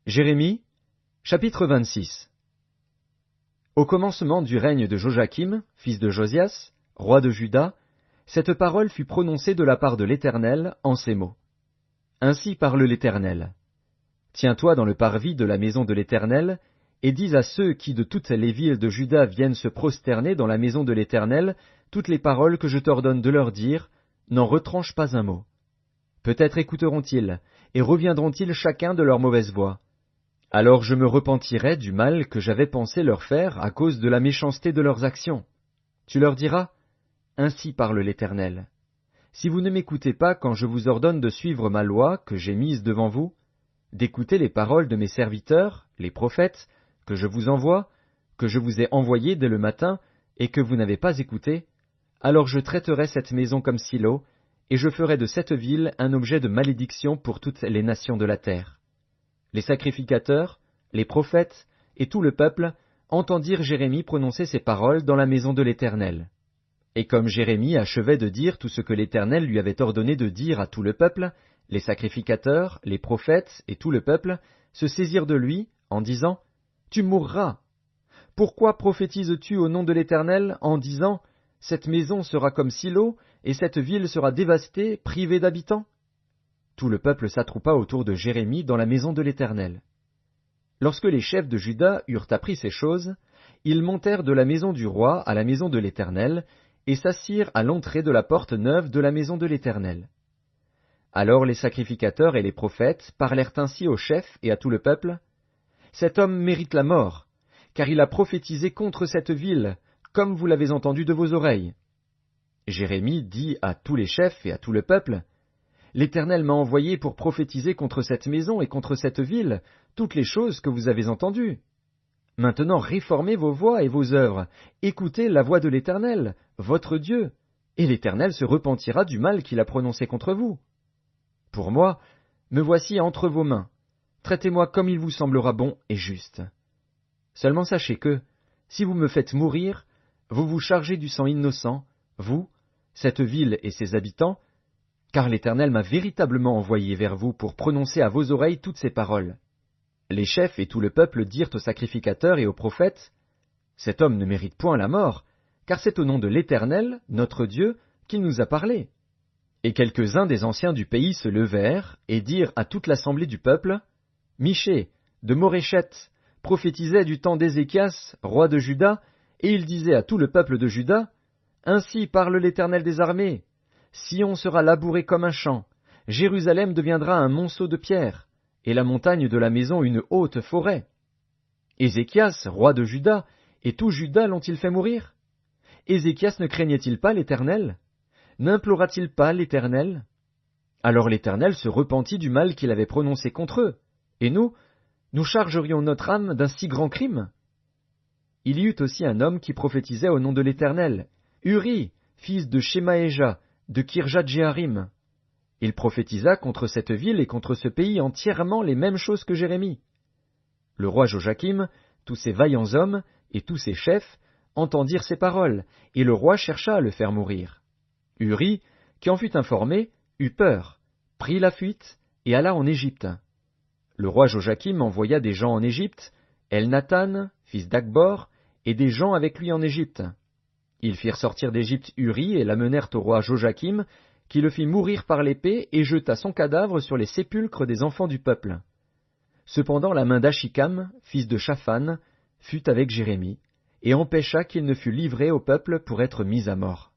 Jérémie, chapitre 26. Au commencement du règne de Joachim, fils de Josias, roi de Juda, cette parole fut prononcée de la part de l'Éternel en ces mots. Ainsi parle l'Éternel. Tiens-toi dans le parvis de la maison de l'Éternel, et dis à ceux qui de toutes les villes de Juda viennent se prosterner dans la maison de l'Éternel toutes les paroles que je t'ordonne de leur dire, n'en retranche pas un mot. Peut-être écouteront-ils, et reviendront-ils chacun de leur mauvaise voie. Alors je me repentirai du mal que j'avais pensé leur faire à cause de la méchanceté de leurs actions. Tu leur diras, ainsi parle l'Éternel. Si vous ne m'écoutez pas quand je vous ordonne de suivre ma loi que j'ai mise devant vous, d'écouter les paroles de mes serviteurs, les prophètes, que je vous envoie, que je vous ai envoyés dès le matin, et que vous n'avez pas écouté, alors je traiterai cette maison comme Silo, et je ferai de cette ville un objet de malédiction pour toutes les nations de la terre. Les sacrificateurs, les prophètes et tout le peuple entendirent Jérémie prononcer ces paroles dans la maison de l'Éternel. Et comme Jérémie achevait de dire tout ce que l'Éternel lui avait ordonné de dire à tout le peuple, les sacrificateurs, les prophètes et tout le peuple se saisirent de lui en disant « Tu mourras ! Pourquoi prophétises-tu au nom de l'Éternel en disant « Cette maison sera comme Silo et cette ville sera dévastée, privée d'habitants » ?» Tout le peuple s'attroupa autour de Jérémie dans la maison de l'Éternel. Lorsque les chefs de Juda eurent appris ces choses, ils montèrent de la maison du roi à la maison de l'Éternel, et s'assirent à l'entrée de la porte neuve de la maison de l'Éternel. Alors les sacrificateurs et les prophètes parlèrent ainsi aux chefs et à tout le peuple. « Cet homme mérite la mort, car il a prophétisé contre cette ville, comme vous l'avez entendu de vos oreilles. » Jérémie dit à tous les chefs et à tout le peuple, L'Éternel m'a envoyé pour prophétiser contre cette maison et contre cette ville toutes les choses que vous avez entendues. Maintenant réformez vos voies et vos œuvres, écoutez la voix de l'Éternel, votre Dieu, et l'Éternel se repentira du mal qu'il a prononcé contre vous. Pour moi, me voici entre vos mains, traitez-moi comme il vous semblera bon et juste. Seulement sachez que, si vous me faites mourir, vous vous chargez du sang innocent, vous, cette ville et ses habitants, car l'Éternel m'a véritablement envoyé vers vous pour prononcer à vos oreilles toutes ces paroles. Les chefs et tout le peuple dirent aux sacrificateurs et aux prophètes, « Cet homme ne mérite point la mort, car c'est au nom de l'Éternel, notre Dieu, qu'il nous a parlé. » Et quelques-uns des anciens du pays se levèrent et dirent à toute l'assemblée du peuple, « Michée, de Moréchet, prophétisait du temps d'Ézéchias, roi de Juda, et il disait à tout le peuple de Juda, « Ainsi parle l'Éternel des armées. Sion sera labouré comme un champ, Jérusalem deviendra un monceau de pierre, et la montagne de la maison une haute forêt. Ézéchias, roi de Juda, et tout Juda l'ont-ils fait mourir? Ézéchias ne craignait-il pas l'Éternel? N'implora-t-il pas l'Éternel? Alors l'Éternel se repentit du mal qu'il avait prononcé contre eux, et nous chargerions notre âme d'un si grand crime? Il y eut aussi un homme qui prophétisait au nom de l'Éternel, Uri, fils de Shemaéja, de Kirjat-Jéarim. Il prophétisa contre cette ville et contre ce pays entièrement les mêmes choses que Jérémie. Le roi Joachim, tous ses vaillants hommes et tous ses chefs entendirent ces paroles, et le roi chercha à le faire mourir. Uri, qui en fut informé, eut peur, prit la fuite et alla en Égypte. Le roi Joachim envoya des gens en Égypte, Elnathan, fils d'Akbor, et des gens avec lui en Égypte. Ils firent sortir d'Égypte Uri et l'amenèrent au roi Joachim, qui le fit mourir par l'épée et jeta son cadavre sur les sépulcres des enfants du peuple. Cependant la main d'Achikam, fils de Shaphan, fut avec Jérémie, et empêcha qu'il ne fût livré au peuple pour être mis à mort.